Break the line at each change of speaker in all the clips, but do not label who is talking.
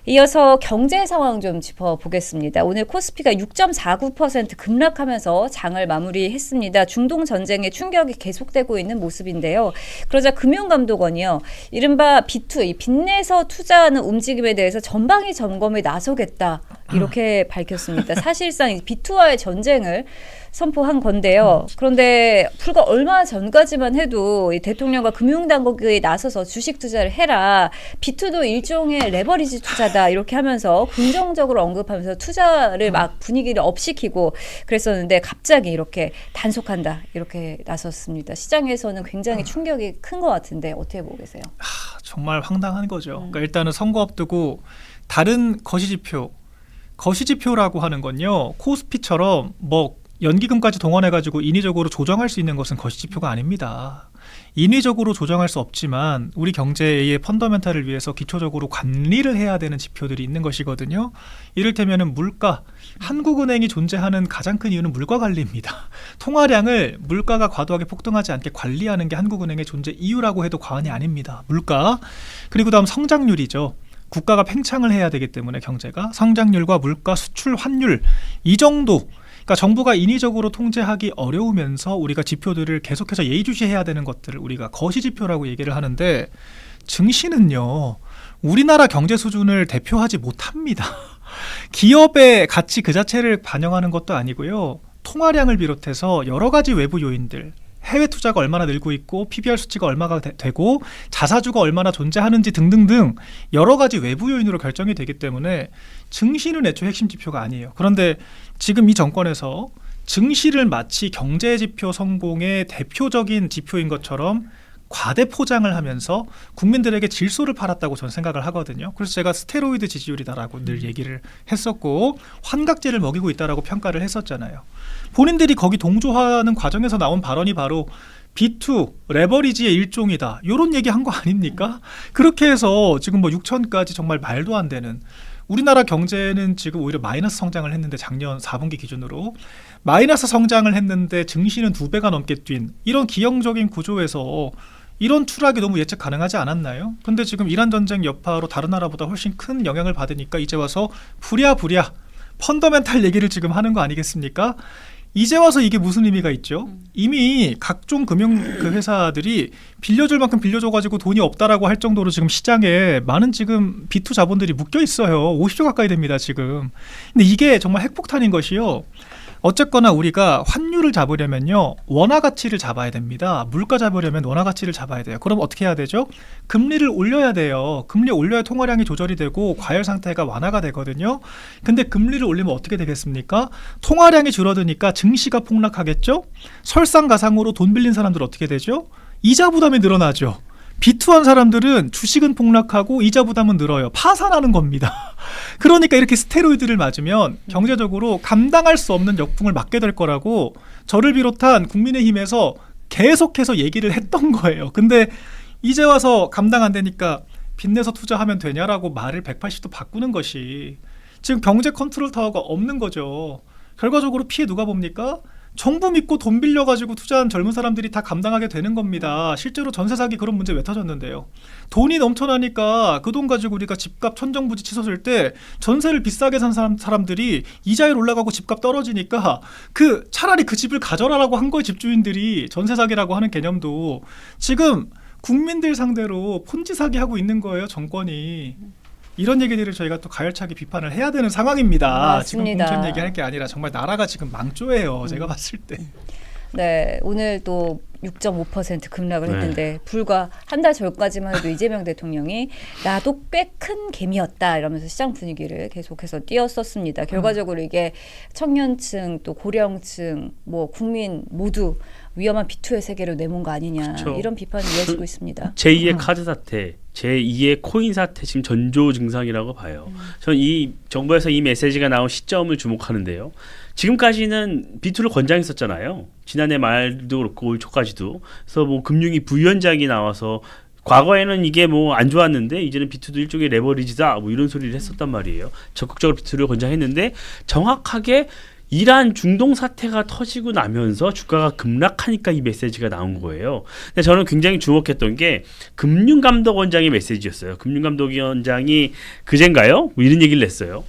이어서 경제 상황 좀 짚어보겠습니다. 오늘 코스피가 6.49% 급락하면서 장을 마무리했습니다. 중동 전쟁의 충격이 계속되고 있는 모습인데요. 그러자 금융감독원이요, 이른바 B2, 이 빚내서 투자하는 움직임에 대해서 전방위 점검에 나서겠다, 이렇게 밝혔습니다. 사실상 B2와의 전쟁을 선포한 건데요. 그런데 불과 얼마 전까지만 해도 이 대통령과 금융당국이 나서서 주식 투자를 해라, B2도 일종의 레버리지 투자다, 이렇게 하면서 긍정적으로 언급하면서 투자를 막 분위기를 업시키고 그랬었는데, 갑자기 이렇게 단속한다, 이렇게 나섰습니다. 시장에서는 굉장히 충격이 큰 것 같은데 어떻게 보고 계세요?
정말 황당한 거죠. 그러니까 일단은 선거 앞두고 다른 거시지표라고 하는 건요, 코스피처럼 뭐 연기금까지 동원해가지고 인위적으로 조정할 수 있는 것은 거시지표가 아닙니다. 인위적으로 조정할 수 없지만 우리 경제의 펀더멘탈을 위해서 기초적으로 관리를 해야 되는 지표들이 있는 것이거든요. 이를테면 물가, 한국은행이 존재하는 가장 큰 이유는 물가 관리입니다. 통화량을 물가가 과도하게 폭등하지 않게 관리하는 게 한국은행의 존재 이유라고 해도 과언이 아닙니다. 물가, 그리고 다음 성장률이죠. 국가가 팽창을 해야 되기 때문에 경제가 성장률과 물가, 수출, 환율, 이 정도, 그러니까 정부가 인위적으로 통제하기 어려우면서 우리가 지표들을 계속해서 예의주시해야 되는 것들을 우리가 거시지표라고 얘기를 하는데, 증시는요, 우리나라 경제 수준을 대표하지 못합니다. 기업의 가치 그 자체를 반영하는 것도 아니고요, 통화량을 비롯해서 여러 가지 외부 요인들, 해외 투자가 얼마나 늘고 있고 PBR 수치가 얼마가 되고 자사주가 얼마나 존재하는지 등등등 여러 가지 외부 요인으로 결정이 되기 때문에 증시는 애초에 핵심 지표가 아니에요. 그런데 지금 이 정권에서 증시를 마치 경제지표 성공의 대표적인 지표인 것처럼 과대 포장을 하면서 국민들에게 질소를 팔았다고 저는 생각을 하거든요. 그래서 제가 스테로이드 지지율이다라고 늘 얘기를 했었고, 환각제를 먹이고 있다라고 평가를 했었잖아요. 본인들이 거기 동조하는 과정에서 나온 발언이 바로 B2, 레버리지의 일종이다, 이런 얘기 한 거 아닙니까? 그렇게 해서 지금 뭐 6천까지 정말 말도 안 되는, 우리나라 경제는 지금 오히려 마이너스 성장을 했는데, 작년 4분기 기준으로 마이너스 성장을 했는데 증시는 2배가 넘게 뛴 이런 기형적인 구조에서 이런 추락이 너무 예측 가능하지 않았나요? 근데 지금 이란 전쟁 여파로 다른 나라보다 훨씬 큰 영향을 받으니까 이제 와서 부랴부랴 펀더멘탈 얘기를 지금 하는 거 아니겠습니까? 이제 와서 이게 무슨 의미가 있죠? 이미 각종 금융 회사들이 빌려줄 만큼 빌려줘가지고 돈이 없다라고 할 정도로 지금 시장에 많은 지금 B2 자본들이 묶여 있어요. 50조 가까이 됩니다, 지금. 근데 이게 정말 핵폭탄인 것이요, 어쨌거나 우리가 환율을 잡으려면요, 원화 가치를 잡아야 됩니다. 물가 잡으려면 원화 가치를 잡아야 돼요. 그럼 어떻게 해야 되죠? 금리를 올려야 돼요. 금리 올려야 통화량이 조절이 되고 과열 상태가 완화가 되거든요. 근데 금리를 올리면 어떻게 되겠습니까? 통화량이 줄어드니까 증시가 폭락하겠죠? 설상가상으로 돈 빌린 사람들 어떻게 되죠? 이자 부담이 늘어나죠. 비투한 사람들은 주식은 폭락하고 이자 부담은 늘어요. 파산하는 겁니다. 그러니까 이렇게 스테로이드를 맞으면 경제적으로 감당할 수 없는 역풍을 맞게 될 거라고 저를 비롯한 국민의힘에서 계속해서 얘기를 했던 거예요. 근데 이제 와서 감당 안 되니까 빚내서 투자하면 되냐라고 말을 180도 바꾸는 것이 지금 경제 컨트롤 타워가 없는 거죠. 결과적으로 피해 누가 봅니까? 정부 믿고 돈 빌려가지고 투자한 젊은 사람들이 다 감당하게 되는 겁니다. 실제로 전세 사기 그런 문제 왜 터졌는데요? 돈이 넘쳐나니까 그 돈 가지고 우리가 집값 천정부지 치솟을 때 전세를 비싸게 산 사람들이 이자율 올라가고 집값 떨어지니까 차라리 그 집을 가져라라고 한 거예요. 집주인들이. 전세 사기라고 하는 개념도 지금 국민들 상대로 폰지 사기하고 있는 거예요, 정권이. 이런 얘기들을 저희가 또 가열차게 비판을 해야 되는 상황입니다.
맞습니다.
지금 공천 얘기할 게 아니라 정말 나라가 지금 망조예요. 제가 봤을 때.
네, 오늘 또 6.5% 급락을 했는데 불과 한 달 전까지만 해도 이재명 대통령이 나도 꽤 큰 개미였다 이러면서 시장 분위기를 계속해서 띄웠었습니다. 결과적으로 이게 청년층 또 고령층 뭐 국민 모두 위험한 B2의 세계로 내몬 거 아니냐, 그렇죠. 이런 비판이 이어지고 있습니다.
제2의 카드 사태, 제2의 코인 사태 지금 전조 증상이라고 봐요. 저는 이 정부에서 이 메시지가 나온 시점을 주목하는데요. 지금까지는 B2를 권장했었잖아요. 지난해 말도 그렇고 올 초까지도. 그래서 뭐 금융위 부위원장이 나와서 과거에는 이게 뭐 안 좋았는데 이제는 B2도 일종의 레버리지다 뭐 이런 소리를 했었단 말이에요. 적극적으로 B2를 권장했는데 정확하게 이란 중동 사태가 터지고 나면서 주가가 급락하니까 이 메시지가 나온 거예요. 근데 저는 굉장히 주목했던 게 금융감독원장의 메시지였어요. 금융감독원장이 그젠가요? 뭐 이런 얘기를 냈어요.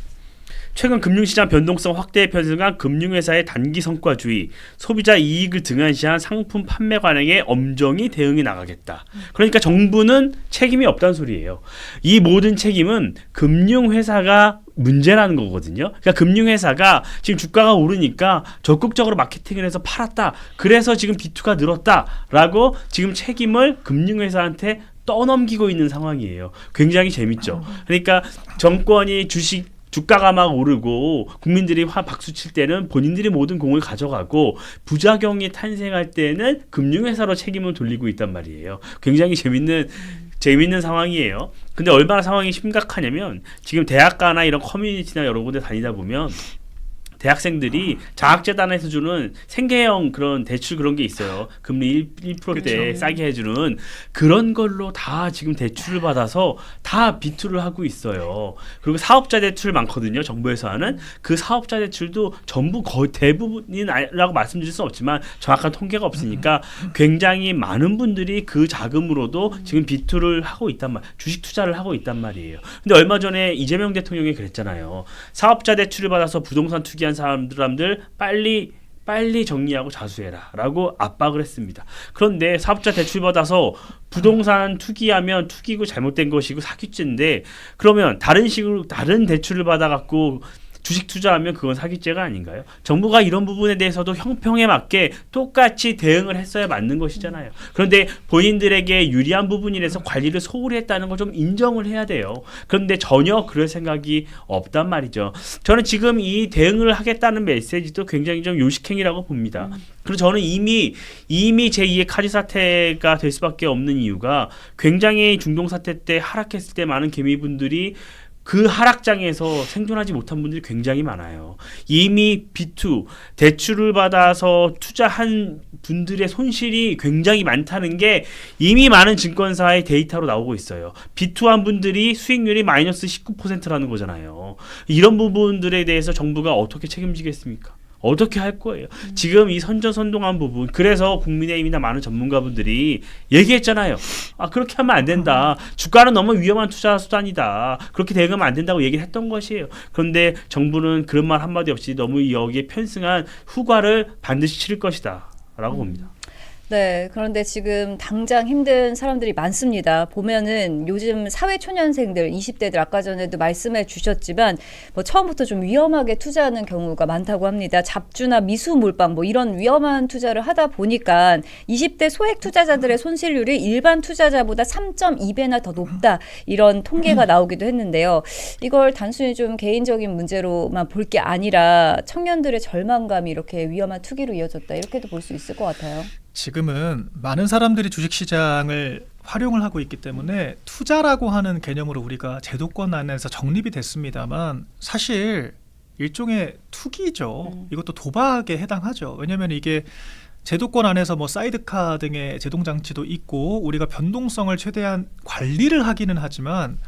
최근 금융시장 변동성 확대에 편승한 금융회사의 단기 성과주의, 소비자 이익을 등한시한 상품 판매 관행에 엄정히 대응해 나가겠다. 그러니까 정부는 책임이 없다는 소리예요. 이 모든 책임은 금융회사가 문제라는 거거든요. 그러니까 금융회사가 지금 주가가 오르니까 적극적으로 마케팅을 해서 팔았다. 그래서 지금 B2가 늘었다라고 지금 책임을 금융회사한테 떠넘기고 있는 상황이에요. 굉장히 재밌죠. 그러니까 정권이 주가가 막 오르고 국민들이 박수 칠 때는 본인들이 모든 공을 가져가고 부작용이 탄생할 때는 금융회사로 책임을 돌리고 있단 말이에요. 굉장히 재밌는 상황이에요. 근데 얼마나 상황이 심각하냐면 지금 대학가나 이런 커뮤니티나 여러 군데 다니다 보면 대학생들이 장학재단에서 주는 생계형 그런 대출 그런 게 있어요. 금리 1%대
그렇죠.
싸게 해주는 그런 걸로 다 지금 대출을 받아서 다 B2를 하고 있어요. 그리고 사업자 대출 많거든요. 정부에서 하는 그 사업자 대출도 전부 거의 대부분이라고 말씀드릴 수는 없지만 정확한 통계가 없으니까 굉장히 많은 분들이 그 자금으로도 지금 B2를 하고 있단 말, 주식 투자를 하고 있단 말이에요. 근데 얼마 전에 이재명 대통령이 그랬잖아요. 사업자 대출을 받아서 부동산 투기한 사람들 빨리 정리하고 자수해라 라고 압박을 했습니다. 그런데 사업자 대출 받아서 부동산 투기하면 투기고 잘못된 것이고 사기죄인데 그러면 다른 대출을 받아갖고 주식 투자하면 그건 사기죄가 아닌가요? 정부가 이런 부분에 대해서도 형평에 맞게 똑같이 대응을 했어야 맞는 것이잖아요. 그런데 본인들에게 유리한 부분이라서 관리를 소홀히 했다는 걸 좀 인정을 해야 돼요. 그런데 전혀 그럴 생각이 없단 말이죠. 저는 지금 이 대응을 하겠다는 메시지도 굉장히 좀 요식행위라고 봅니다. 그리고 저는 이미 제2의 카지 사태가 될 수밖에 없는 이유가 굉장히 중동 사태 때 하락했을 때 많은 개미분들이 그 하락장에서 생존하지 못한 분들이 굉장히 많아요. 이미 B2 대출을 받아서 투자한 분들의 손실이 굉장히 많다는 게 이미 많은 증권사의 데이터로 나오고 있어요. B2한 분들이 수익률이 마이너스 19%라는 거잖아요. 이런 부분들에 대해서 정부가 어떻게 책임지겠습니까? 어떻게 할 거예요? 지금 이 선전선동한 부분, 그래서 국민의힘이나 많은 전문가분들이 얘기했잖아요. 그렇게 하면 안 된다. 주가는 너무 위험한 투자 수단이다. 그렇게 대응하면 안 된다고 얘기를 했던 것이에요. 그런데 정부는 그런 말 한마디 없이 너무 여기에 편승한 후과를 반드시 치를 것이다 라고 봅니다.
네, 그런데 지금 당장 힘든 사람들이 많습니다. 보면은 요즘 사회초년생들, 20대들 아까 전에도 말씀해 주셨지만 뭐 처음부터 좀 위험하게 투자하는 경우가 많다고 합니다. 잡주나 미수 몰빵 뭐 이런 위험한 투자를 하다 보니까 20대 소액 투자자들의 손실률이 일반 투자자보다 3.2배나 더 높다. 이런 통계가 나오기도 했는데요. 이걸 단순히 좀 개인적인 문제로만 볼 게 아니라 청년들의 절망감이 이렇게 위험한 투기로 이어졌다. 이렇게도 볼 수 있을 것 같아요.
지금은 많은 사람들이 주식시장을 활용을 하고 있기 때문에 투자라고 하는 개념으로 우리가 제도권 안에서 정립이 됐습니다만 사실 일종의 투기죠. 이것도 도박에 해당하죠. 왜냐하면 이게 제도권 안에서 뭐 사이드카 등의 제동장치도 있고 우리가 변동성을 최대한 관리를 하기는 하지만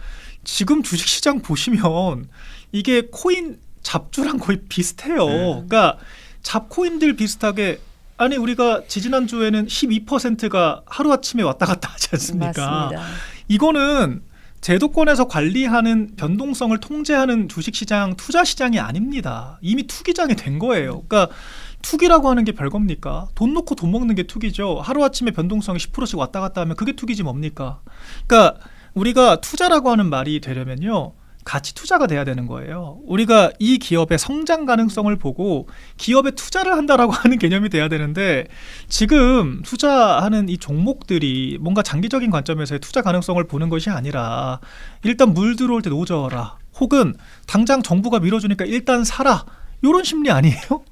지금 주식시장 보시면 이게 코인 잡주랑 거의 비슷해요. 그러니까 잡코인들 비슷하게 아니 우리가 지지난주에는 12%가 하루아침에 왔다 갔다 하지 않습니까?
맞습니다.
이거는 제도권에서 관리하는 변동성을 통제하는 주식시장, 투자시장이 아닙니다. 이미 투기장이 된 거예요. 그러니까 투기라고 하는 게 별겁니까? 돈 놓고 돈 먹는 게 투기죠. 하루아침에 변동성이 10%씩 왔다 갔다 하면 그게 투기지 뭡니까? 그러니까 우리가 투자라고 하는 말이 되려면요. 가치 투자가 돼야 되는 거예요. 우리가 이 기업의 성장 가능성을 보고 기업에 투자를 한다라고 하는 개념이 돼야 되는데 지금 투자하는 이 종목들이 뭔가 장기적인 관점에서의 투자 가능성을 보는 것이 아니라 일단 물 들어올 때 노져라 혹은 당장 정부가 밀어주니까 일단 사라 이런 심리 아니에요?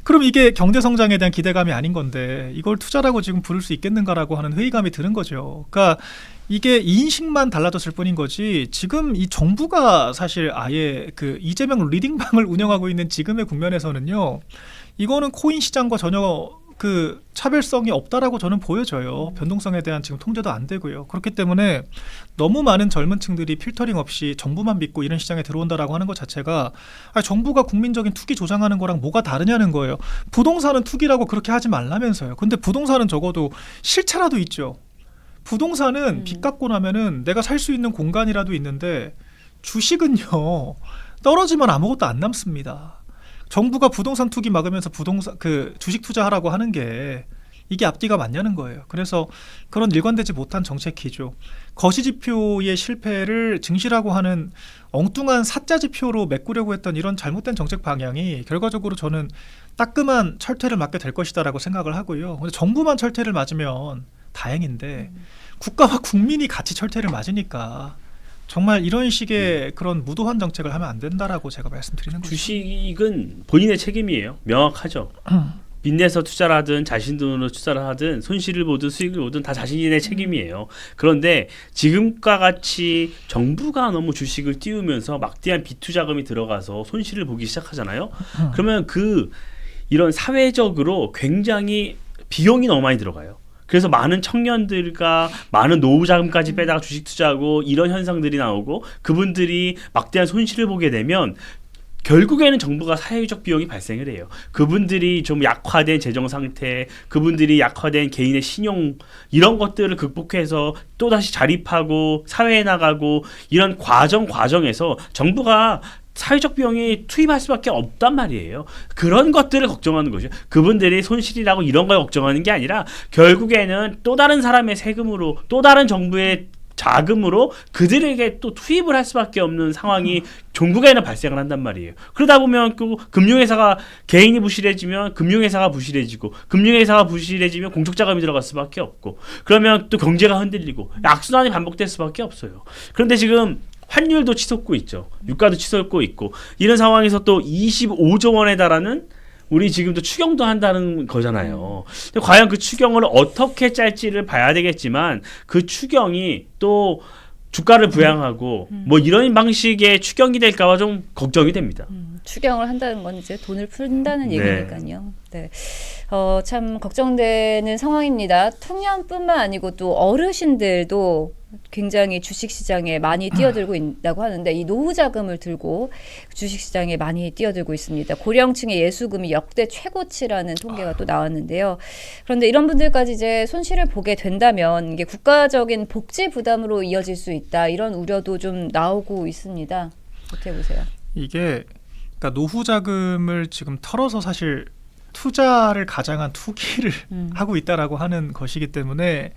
그럼 이게 경제 성장에 대한 기대감이 아닌 건데 이걸 투자라고 지금 부를 수 있겠는가라고 하는 회의감이 드는 거죠. 그러니까 이게 인식만 달라졌을 뿐인 거지 지금 이 정부가 사실 아예 그 이재명 리딩방을 운영하고 있는 지금의 국면에서는요. 이거는 코인 시장과 전혀 그 차별성이 없다라고 저는 보여져요. 변동성에 대한 지금 통제도 안 되고요. 그렇기 때문에 너무 많은 젊은 층들이 필터링 없이 정부만 믿고 이런 시장에 들어온다라고 하는 것 자체가 아니, 정부가 국민적인 투기 조장하는 거랑 뭐가 다르냐는 거예요. 부동산은 투기라고 그렇게 하지 말라면서요. 근데 부동산은 적어도 실체라도 있죠. 부동산은 빚 갚고 나면은 내가 살 수 있는 공간이라도 있는데 주식은요 떨어지면 아무것도 안 남습니다. 정부가 부동산 투기 막으면서 부동산 그 주식 투자하라고 하는 게 이게 앞뒤가 맞냐는 거예요. 그래서 그런 일관되지 못한 정책 기조, 거시지표의 실패를 증시라고 하는 엉뚱한 사자지표로 메꾸려고 했던 이런 잘못된 정책 방향이 결과적으로 저는 따끔한 철퇴를 맞게 될 것이다라고 생각을 하고요. 근데 정부만 철퇴를 맞으면 다행인데 국가와 국민이 같이 철퇴를 맞으니까 정말 이런 식의 그런 무도한 정책을 하면 안 된다라고 제가 말씀드리는 거죠.
주식은 본인의 책임이에요. 명확하죠. 빚내서 투자를 하든 자신 돈으로 투자를 하든 손실을 보든 수익을 보든 다 자신의 책임이에요. 그런데 지금과 같이 정부가 너무 주식을 띄우면서 막대한 빚투자금이 들어가서 손실을 보기 시작하잖아요. 그러면 이런 사회적으로 굉장히 비용이 너무 많이 들어가요. 그래서 많은 청년들과 많은 노후 자금까지 빼다가 주식 투자하고 이런 현상들이 나오고 그분들이 막대한 손실을 보게 되면 결국에는 정부가 사회적 비용이 발생을 해요. 그분들이 좀 약화된 재정 상태, 그분들이 약화된 개인의 신용 이런 것들을 극복해서 또다시 자립하고 사회에 나가고 이런 과정에서 정부가 사회적 비용이 투입할 수밖에 없단 말이에요. 그런 것들을 걱정하는 거죠. 그분들이 손실이라고 이런 걸 걱정하는 게 아니라 결국에는 또 다른 사람의 세금으로 또 다른 정부의 자금으로 그들에게 또 투입을 할 수밖에 없는 상황이 종국에는 발생을 한단 말이에요. 그러다 보면 그 금융회사가 개인이 부실해지면 금융회사가 부실해지고 금융회사가 부실해지면 공적자금이 들어갈 수밖에 없고 그러면 또 경제가 흔들리고 악순환이 반복될 수밖에 없어요. 그런데 지금 환율도 치솟고 있죠. 유가도 치솟고 있고 이런 상황에서 또 25조 원에 달하는 우리 지금도 추경도 한다는 거잖아요. 근데 과연 그 추경을 어떻게 짤지를 봐야 되겠지만 그 추경이 또 주가를 부양하고 뭐 이런 방식의 추경이 될까봐 좀 걱정이 됩니다.
추경을 한다는 건 이제 돈을 푼다는
네.
얘기니까요. 네. 참 걱정되는 상황입니다. 청년뿐만 아니고 또 어르신들도 굉장히 주식시장에 많이 뛰어들고 있다고 하는데 이 노후 자금을 들고 주식시장에 많이 뛰어들고 있습니다. 고령층의 예수금이 역대 최고치라는 통계가 또 나왔는데요. 그런데 이런 분들까지 이제 손실을 보게 된다면 이게 국가적인 복지 부담으로 이어질 수 있다. 이런 우려도 좀 나오고 있습니다. 어떻게 보세요?
이게 그러니까 노후 자금을 지금 털어서 사실 투자를 가장한 투기를 하고 있다라고 하는 것이기 때문에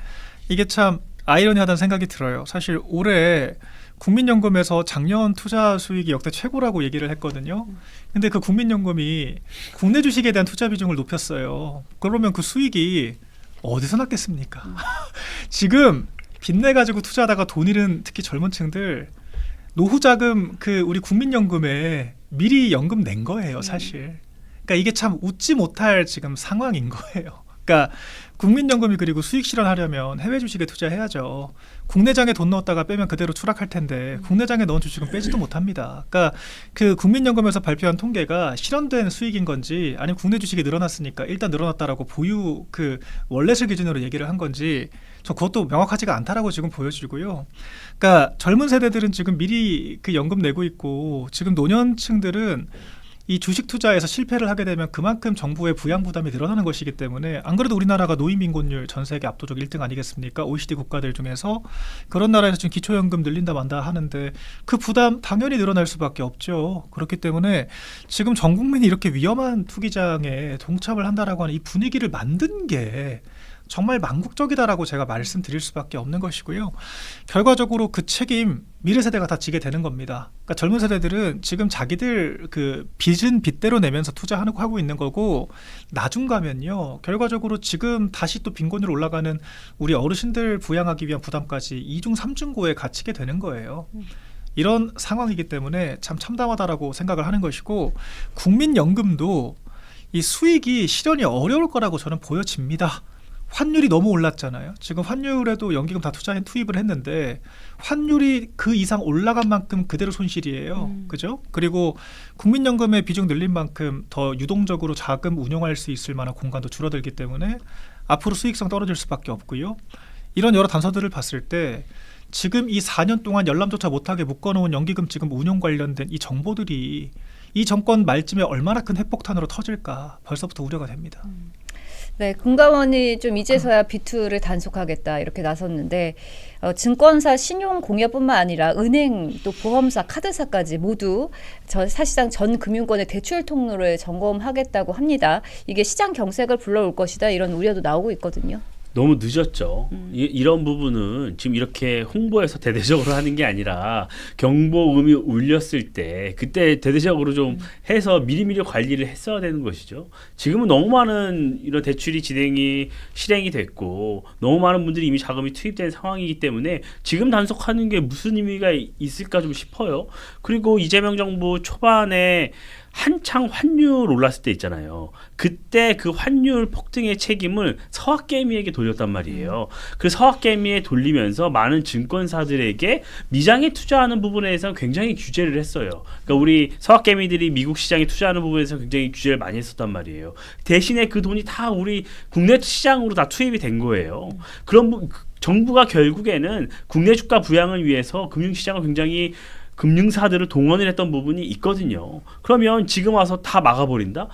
이게 참 아이러니하다는 생각이 들어요. 사실 올해 국민연금에서 작년 투자 수익이 역대 최고라고 얘기를 했거든요. 근데 그 국민연금이 국내 주식에 대한 투자 비중을 높였어요. 그러면 그 수익이 어디서 났겠습니까? 지금 빚내 가지고 투자하다가 돈 잃은 특히 젊은 층들 노후 자금 그 우리 국민연금에 미리 연금 낸 거예요, 사실. 그러니까 이게 참 웃지 못할 지금 상황인 거예요. 그러니까 국민연금이 그리고 수익 실현하려면 해외 주식에 투자해야죠. 국내장에 돈 넣었다가 빼면 그대로 추락할 텐데 국내장에 넣은 주식은 빼지도 못합니다. 그러니까 그 국민연금에서 발표한 통계가 실현된 수익인 건지 아니면 국내 주식이 늘어났으니까 일단 늘어났다라고 보유 그 월렛을 기준으로 얘기를 한 건지 저 그것도 명확하지가 않다라고 지금 보여지고요. 그러니까 젊은 세대들은 지금 미리 그 연금 내고 있고 지금 노년층들은 이 주식 투자에서 실패를 하게 되면 그만큼 정부의 부양 부담이 늘어나는 것이기 때문에 안 그래도 우리나라가 노인 빈곤율 전 세계 압도적 1등 아니겠습니까? OECD 국가들 중에서 그런 나라에서 지금 기초연금 늘린다 만다 하는데 그 부담 당연히 늘어날 수밖에 없죠. 그렇기 때문에 지금 전 국민이 이렇게 위험한 투기장에 동참을 한다라고 하는 이 분위기를 만든 게 정말 망국적이다라고 제가 말씀드릴 수밖에 없는 것이고요. 결과적으로 그 책임 미래 세대가 다 지게 되는 겁니다. 그러니까 젊은 세대들은 지금 자기들 그 빚은 빚대로 내면서 투자하고 하고 있는 거고 나중 가면요. 결과적으로 지금 다시 또 빈곤으로 올라가는 우리 어르신들 부양하기 위한 부담까지 2중 3중고에 갇히게 되는 거예요. 이런 상황이기 때문에 참 참담하다라고 생각을 하는 것이고 국민연금도 이 수익이 실현이 어려울 거라고 저는 보여집니다. 환율이 너무 올랐잖아요. 지금 환율에도 연기금 다 투입을 했는데 환율이 그 이상 올라간 만큼 그대로 손실이에요. 그죠? 그리고 국민연금의 비중 늘린 만큼 더 유동적으로 자금 운용할 수 있을 만한 공간도 줄어들기 때문에 앞으로 수익성 떨어질 수밖에 없고요. 이런 여러 단서들을 봤을 때 지금 이 4년 동안 열람조차 못하게 묶어놓은 연기금 지금 운용 관련된 이 정보들이 이 정권 말쯤에 얼마나 큰 핵폭탄으로 터질까 벌써부터 우려가 됩니다.
네, 금감원이 좀 이제서야 비투를 단속하겠다 이렇게 나섰는데 증권사 신용공여뿐만 아니라 은행 또 보험사 카드사까지 모두 사실상 전 금융권의 대출 통로를 점검하겠다고 합니다. 이게 시장 경색을 불러올 것이다 이런 우려도 나오고 있거든요.
너무 늦었죠. 이런 부분은 지금 이렇게 홍보해서 대대적으로 하는 게 아니라 경보음이 울렸을 때 그때 대대적으로 좀 해서 미리미리 관리를 했어야 되는 것이죠. 지금은 너무 많은 이런 대출이 실행이 됐고 너무 많은 분들이 이미 자금이 투입된 상황이기 때문에 지금 단속하는 게 무슨 의미가 있을까 좀 싶어요. 그리고 이재명 정부 초반에 한창 환율 올랐을 때 있잖아요. 그때 그 환율 폭등의 책임을 서학개미에게 돌렸단 말이에요. 그 서학개미에 돌리면서 많은 증권사들에게 미장에 투자하는 부분에서 굉장히 규제를 했어요. 그러니까 우리 서학개미들이 미국 시장에 투자하는 부분에서 굉장히 규제를 많이 했었단 말이에요. 대신에 그 돈이 다 우리 국내 시장으로 다 투입이 된 거예요. 그런 정부가 결국에는 국내 주가 부양을 위해서 금융시장을 굉장히 금융사들을 동원을 했던 부분이 있거든요. 그러면 지금 와서 다 막아버린다?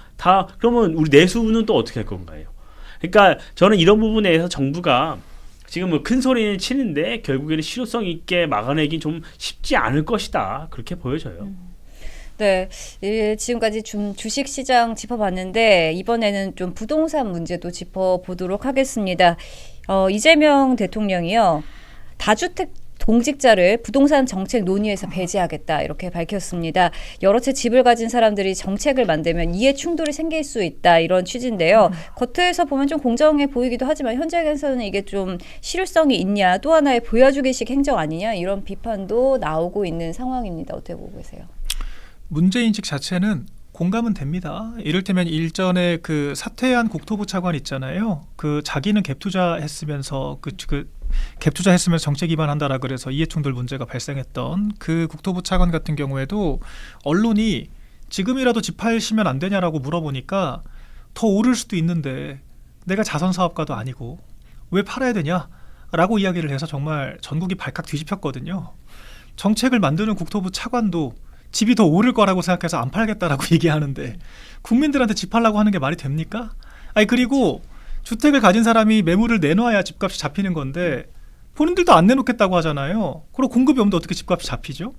그러면 우리 내수는 또 어떻게 할 건가요? 그러니까 저는 이런 부분에서 정부가 지금 뭐 큰 소리는 치는데 결국에는 실효성 있게 막아내긴 좀 쉽지 않을 것이다. 그렇게 보여져요.
네, 지금까지 좀 주식 시장 짚어봤는데 이번에는 좀 부동산 문제도 짚어보도록 하겠습니다. 이재명 대통령이요. 다주택 동직자를 부동산 정책 논의에서 배제하겠다 이렇게 밝혔습니다. 여러 채 집을 가진 사람들이 정책을 만들면 이해 충돌이 생길 수 있다 이런 취지인데요. 겉에서 보면 좀 공정해 보이기도 하지만 현장에서는 이게 좀 실효성이 있냐 또 하나의 보여주기식 행정 아니냐 이런 비판도 나오고 있는 상황입니다. 어떻게 보고 계세요?
문제인식 자체는 공감은 됩니다. 이를테면 일전에 그 사퇴한 국토부 차관 있잖아요. 그 자기는 갭 투자했으면서 갭 투자했으면서 정책 위반한다라 그래서 이해충돌 문제가 발생했던 그 국토부 차관 같은 경우에도 언론이 지금이라도 집 팔시면 안 되냐라고 물어보니까 더 오를 수도 있는데 내가 자선 사업가도 아니고 왜 팔아야 되냐라고 이야기를 해서 정말 전국이 발칵 뒤집혔거든요. 정책을 만드는 국토부 차관도 집이 더 오를 거라고 생각해서 안 팔겠다라고 얘기하는데 국민들한테 집 팔라고 하는 게 말이 됩니까? 아니 그리고 주택을 가진 사람이 매물을 내놔야 집값이 잡히는 건데 본인들도 안 내놓겠다고 하잖아요. 그리고 공급이 없는데 어떻게 집값이 잡히죠?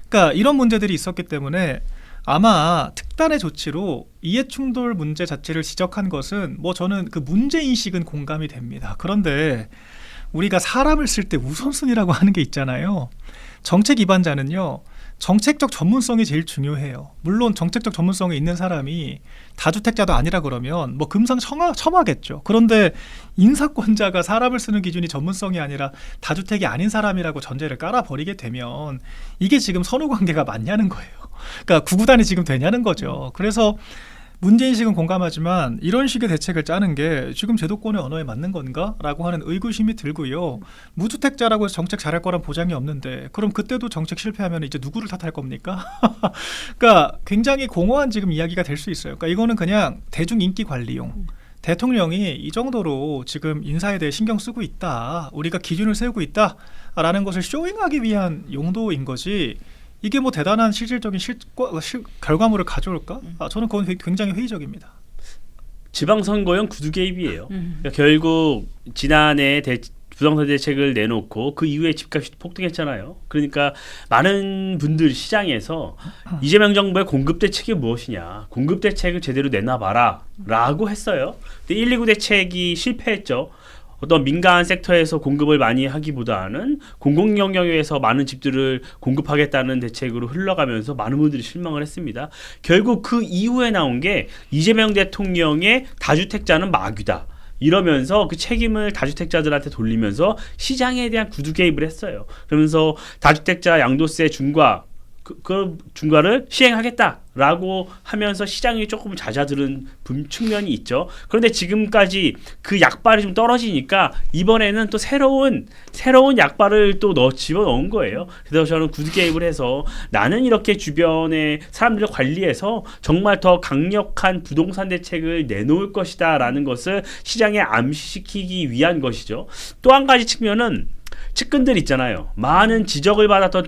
그러니까 이런 문제들이 있었기 때문에 아마 특단의 조치로 이해충돌 문제 자체를 지적한 것은 뭐 저는 그 문제인식은 공감이 됩니다. 그런데 우리가 사람을 쓸 때 우선순위라고 하는 게 있잖아요. 정책 위반자는요. 정책적 전문성이 제일 중요해요. 물론 정책적 전문성이 있는 사람이 다주택자도 아니라 그러면 뭐 금상첨화겠죠. 그런데 인사권자가 사람을 쓰는 기준이 전문성이 아니라 다주택이 아닌 사람이라고 전제를 깔아버리게 되면 이게 지금 선후관계가 맞냐는 거예요. 그러니까 구구단이 지금 되냐는 거죠. 그래서 문제인식은 공감하지만 이런 식의 대책을 짜는 게 지금 제도권의 언어에 맞는 건가라고 하는 의구심이 들고요. 무주택자라고 해서 정책 잘할 거란 보장이 없는데 그럼 그때도 정책 실패하면 이제 누구를 탓할 겁니까? 그러니까 굉장히 공허한 지금 이야기가 될 수 있어요. 그러니까 이거는 그냥 대중 인기 관리용. 대통령이 이 정도로 지금 인사에 대해 신경 쓰고 있다. 우리가 기준을 세우고 있다라는 것을 쇼잉하기 위한 용도인 거지. 이게 뭐 대단한 실질적인 결과물을 가져올까? 저는 그건 굉장히 회의적입니다.
지방선거용 구두 개입이에요. 그러니까 결국 지난해 부동산 대책을 내놓고 그 이후에 집값이 폭등했잖아요. 그러니까 많은 분들 시장에서 이재명 정부의 공급 대책이 무엇이냐, 공급 대책을 제대로 내놔봐라 라고 했어요. 근데 129 대책이 실패했죠. 어떤 민간 섹터에서 공급을 많이 하기보다는 공공 영역에서 많은 집들을 공급하겠다는 대책으로 흘러가면서 많은 분들이 실망을 했습니다. 결국 그 이후에 나온 게 이재명 대통령의 다주택자는 마귀다. 이러면서 그 책임을 다주택자들한테 돌리면서 시장에 대한 구두 개입을 했어요. 그러면서 다주택자 양도세 중과 그 중과를 시행하겠다라고 라고 하면서 시장이 조금 잦아드는 측면이 있죠. 그런데 지금까지 그 약발이 좀 떨어지니까 이번에는 또 새로운 약발을 또 집어넣은 거예요. 그래서 저는 굿게임을 해서 나는 이렇게 주변의 사람들을 관리해서 정말 더 강력한 부동산 대책을 내놓을 것이다 라는 것을 시장에 암시시키기 위한 것이죠. 또 한 가지 측면은 측근들 있잖아요. 많은 지적을 받았던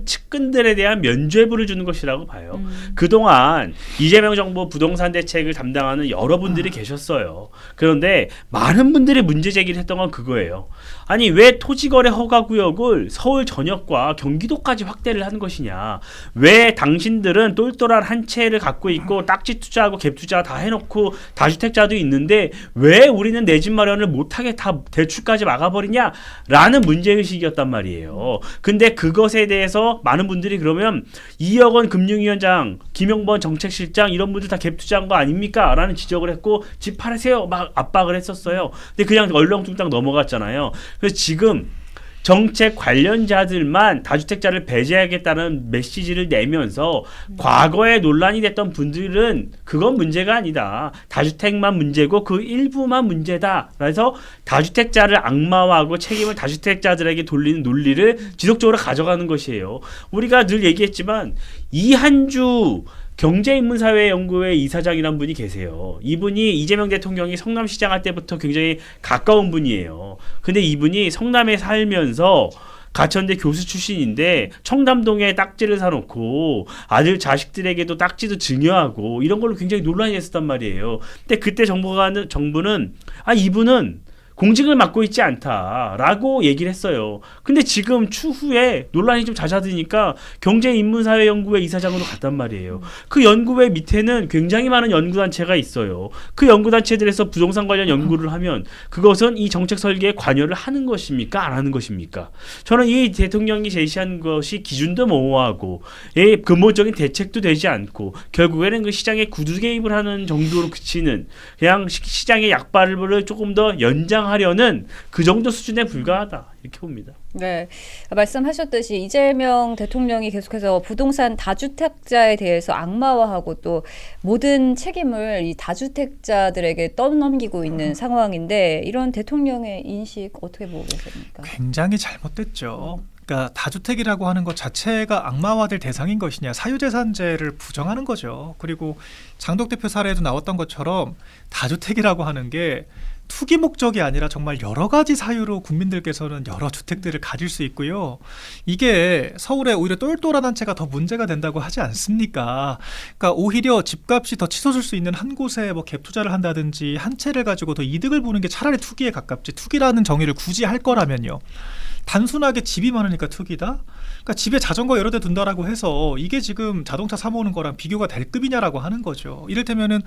측근들에 대한 면죄부를 주는 것이라고 봐요. 그동안 이재명 정부 부동산 대책을 담당하는 여러분들이 계셨어요. 그런데 많은 분들이 문제 제기를 했던 건 그거예요. 아니 왜 토지거래 허가구역을 서울 전역과 경기도까지 확대를 하는 것이냐. 왜 당신들은 똘똘한 한 채를 갖고 있고 딱지 투자하고 갭 투자 다 해놓고 다주택자도 있는데 왜 우리는 내 집 마련을 못하게 다 대출까지 막아버리냐 라는 문제의식이었단 말이에요. 근데 그것에 대해서 많은 분들이 그러면 이혁원 금융위원장, 김용범 정책실장 이런 분들 다 갭 투자한 거 아닙니까? 라는 지적을 했고 집 팔으세요 막 압박을 했었어요. 근데 그냥 얼렁뚱땅 넘어갔잖아요. 그래서 지금 정책 관련자들만 다주택자를 배제하겠다는 메시지를 내면서 과거에 논란이 됐던 분들은 그건 문제가 아니다. 다주택만 문제고 그 일부만 문제다. 그래서 다주택자를 악마화하고 책임을 다주택자들에게 돌리는 논리를 지속적으로 가져가는 것이에요. 우리가 늘 얘기했지만 이한주 경제인문사회연구회 이사장이란 분이 계세요. 이분이 이재명 대통령이 성남시장 할 때부터 굉장히 가까운 분이에요. 근데 이분이 성남에 살면서 가천대 교수 출신인데 청담동에 딱지를 사놓고 아들 자식들에게도 딱지도 증여하고 이런 걸로 굉장히 논란이 됐었단 말이에요. 근데 그때 정부는 이분은 공직을 맡고 있지 않다라고 얘기를 했어요. 근데 지금 추후에 논란이 좀 잦아드니까 경제인문사회연구회 이사장으로 갔단 말이에요. 그 연구회 밑에는 굉장히 많은 연구단체가 있어요. 그 연구단체들에서 부동산 관련 연구를 하면 그것은 이 정책 설계에 관여를 하는 것입니까? 안 하는 것입니까? 저는 이 대통령이 제시한 것이 기준도 모호하고 근본적인 대책도 되지 않고 결국에는 그 시장에 구두 개입을 하는 정도로 그치는 그냥 시장의 약발을 조금 더 하려는 그 정도 수준에 불과하다 이렇게 봅니다.
네, 말씀하셨듯이 이재명 대통령이 계속해서 부동산 다주택자에 대해서 악마화하고 또 모든 책임을 이 다주택자들에게 떠넘기고 있는 상황인데 이런 대통령의 인식 어떻게 보고 계십니까?
굉장히 잘못됐죠. 그러니까 다주택이라고 하는 것 자체가 악마화될 대상인 것이냐, 사유재산제를 부정하는 거죠. 그리고 장덕 대표 사례에도 나왔던 것처럼 다주택이라고 하는 게 투기 목적이 아니라 정말 여러 가지 사유로 국민들께서는 여러 주택들을 가질 수 있고요. 이게 서울에 오히려 똘똘한 한 채가 더 문제가 된다고 하지 않습니까? 그러니까 오히려 집값이 더 치솟을 수 있는 한 곳에 뭐 갭 투자를 한다든지 한 채를 가지고 더 이득을 보는 게 차라리 투기에 가깝지. 투기라는 정의를 굳이 할 거라면요. 단순하게 집이 많으니까 투기다? 그러니까 집에 자전거 여러 대 둔다라고 해서 이게 지금 자동차 사 모으는 거랑 비교가 될 급이냐라고 하는 거죠. 이를테면은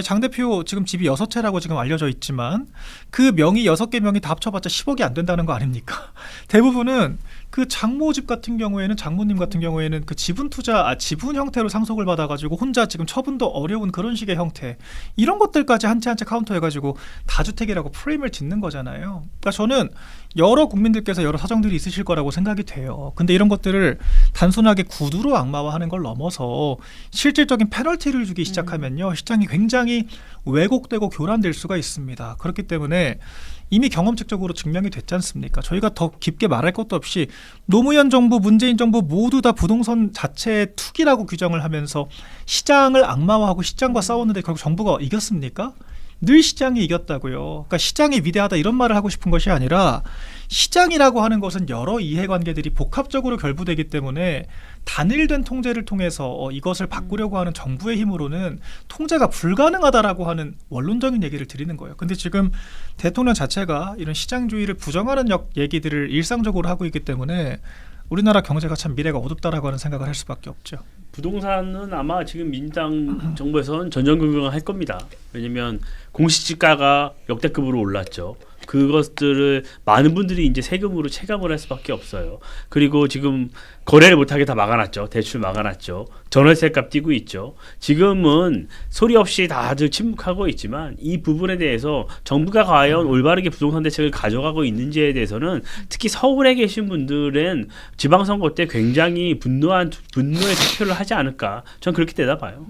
장 대표 지금 집이 6채라고 지금 알려져 있지만 그 명의 6개 명의 다 합쳐봤자 10억이 안 된다는 거 아닙니까? 대부분은 그 장모집 같은 경우에는 장모님 같은 경우에는 그 지분 형태로 상속을 받아가지고 혼자 지금 처분도 어려운 그런 식의 형태 이런 것들까지 한 채 한 채 카운터해가지고 다주택이라고 프레임을 짓는 거잖아요. 그러니까 저는 여러 국민들께서 여러 사정들이 있으실 거라고 생각이 돼요. 근데 이런 것들을 단순하게 구두로 악마화하는 걸 넘어서 실질적인 페널티를 주기 시작하면요. 시장이 굉장히 왜곡되고 교란될 수가 있습니다. 그렇기 때문에 이미 경험칙적으로 증명이 됐지 않습니까? 저희가 더 깊게 말할 것도 없이 노무현 정부, 문재인 정부 모두 다 부동산 자체의 투기라고 규정을 하면서 시장을 악마화하고 시장과 싸웠는데 결국 정부가 이겼습니까? 늘 시장이 이겼다고요. 그러니까 시장이 위대하다 이런 말을 하고 싶은 것이 아니라 시장이라고 하는 것은 여러 이해관계들이 복합적으로 결부되기 때문에 단일된 통제를 통해서 이것을 바꾸려고 하는 정부의 힘으로는 통제가 불가능하다라고 하는 원론적인 얘기를 드리는 거예요. 근데 지금 대통령 자체가 이런 시장주의를 부정하는 얘기들을 일상적으로 하고 있기 때문에 우리나라 경제가 참 미래가 어둡다라고 하는 생각을 할 수밖에 없죠.
부동산은 아마 지금 민주당 정부에서는 전전긍긍할 겁니다. 왜냐하면 공시지가가 역대급으로 올랐죠. 그것들을 많은 분들이 이제 세금으로 체감을 할 수밖에 없어요. 그리고 지금 거래를 못하게 다 막아놨죠. 대출 막아놨죠. 전월세 값 뛰고 있죠. 지금은 소리 없이 다들 침묵하고 있지만 이 부분에 대해서 정부가 과연 올바르게 부동산 대책을 가져가고 있는지에 대해서는 특히 서울에 계신 분들은 지방선거 때 굉장히 분노의 투표를 하지 않을까. 전 그렇게 대답해요.